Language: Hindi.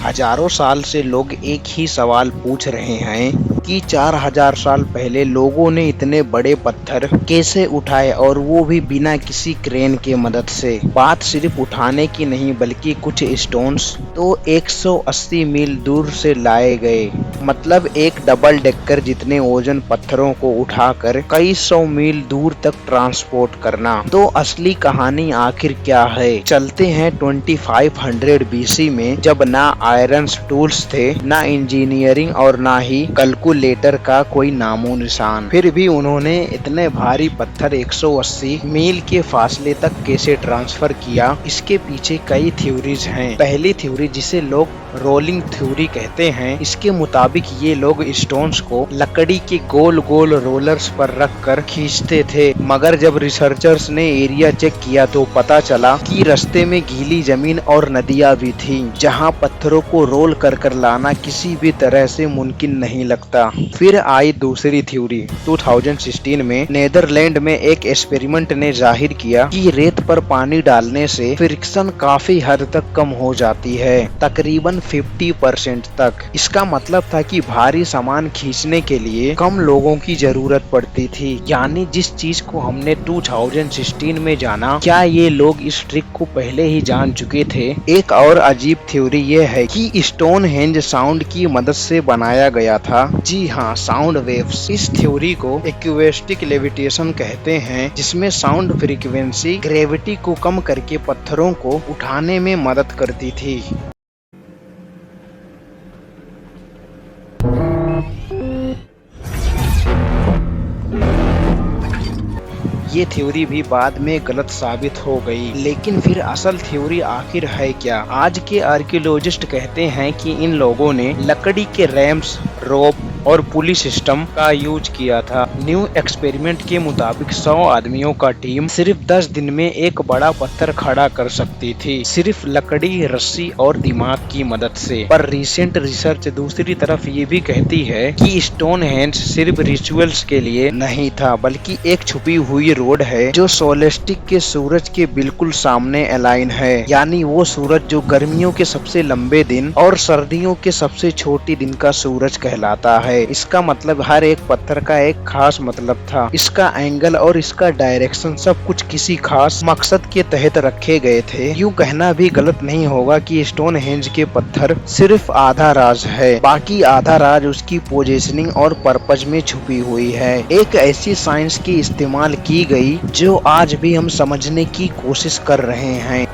हजारों साल से लोग एक ही सवाल पूछ रहे हैं कि 4000 साल पहले लोगों ने इतने बड़े पत्थर कैसे उठाए, और वो भी बिना किसी क्रेन के मदद से। बात सिर्फ उठाने की नहीं बल्कि कुछ स्टोन्स तो 180 मील दूर से लाए गए, मतलब एक डबल डेकर जितने ओजन पत्थरों को उठाकर कई सौ मील दूर तक ट्रांसपोर्ट करना। तो असली कहानी आखिर क्या है? चलते हैं 2500 बीसी में, जब ना आयरन टूल्स थे, ना इंजीनियरिंग और ना ही कैलकुलेटर का कोई नामो निशान। फिर भी उन्होंने इतने भारी पत्थर 180 मील के फासले तक कैसे ट्रांसफर किया, इसके पीछे कई थ्योरीज हैं। पहली थ्योरी, जिसे लोग रोलिंग थ्योरी कहते हैं, इसके मुताबिक ये लोग स्टोन्स को लकड़ी के गोल गोल रोलर्स पर रखकर खींचते थे, मगर जब रिसर्चर्स ने एरिया चेक किया तो पता चला कि रास्ते में गीली जमीन और नदियां भी थीं, जहां पत्थरों को रोल कर कर लाना किसी भी तरह से मुमकिन नहीं लगता। फिर आई दूसरी थ्योरी। 2016 में नीदरलैंड में एक एक्सपेरिमेंट ने जाहिर किया कि रेत पर पानी डालने से फ्रिक्शन काफी हद तक कम हो जाती है, तकरीबन 50% तक। इसका मतलब था कि भारी सामान खींचने के लिए कम लोगों की जरूरत पड़ती थी, यानी जिस चीज को हमने 2016 में जाना, क्या ये लोग इस ट्रिक को पहले ही जान चुके थे? एक और अजीब थ्योरी ये है कि स्टोनहेंज साउंड की मदद से बनाया गया था। जी हाँ, साउंड वेव्स। इस थ्योरी को एक्यूस्टिक लेविटेशन कहते हैं, जिसमें साउंड फ्रीक्वेंसी ग्रेविटी को कम करके पत्थरों को उठाने में मदद करती थी। ये थ्योरी भी बाद में गलत साबित हो गई, लेकिन फिर असल थ्योरी आखिर है क्या? आज के आर्कियोलॉजिस्ट कहते हैं कि इन लोगों ने लकड़ी के रैम्स, रोप और पुली सिस्टम का यूज किया था। न्यू एक्सपेरिमेंट के मुताबिक 100 आदमियों का टीम सिर्फ 10 दिन में एक बड़ा पत्थर खड़ा कर सकती थी, सिर्फ लकड़ी, रस्सी और दिमाग की मदद से। पर रिसेंट रिसर्च दूसरी तरफ ये भी कहती है कि स्टोनहेंज सिर्फ रिचुअल्स के लिए नहीं था, बल्कि एक छुपी हुई रोड है जो सोलेस्टिक के सूरज के बिल्कुल सामने अलाइन है, यानी वो सूरज जो गर्मियों के सबसे लंबे दिन और सर्दियों के सबसे छोटे दिन का सूरज कहलाता है। इसका मतलब हर एक पत्थर का एक खास मतलब था, इसका एंगल और इसका डायरेक्शन सब कुछ किसी खास मकसद के तहत रखे गए थे। यूं कहना भी गलत नहीं होगा कि स्टोनहेंज के पत्थर सिर्फ आधा राज है, बाकी आधा राज उसकी पोजीशनिंग और पर्पज में छुपी हुई है। एक ऐसी साइंस की इस्तेमाल की गई जो आज भी हम समझने की कोशिश कर रहे हैं।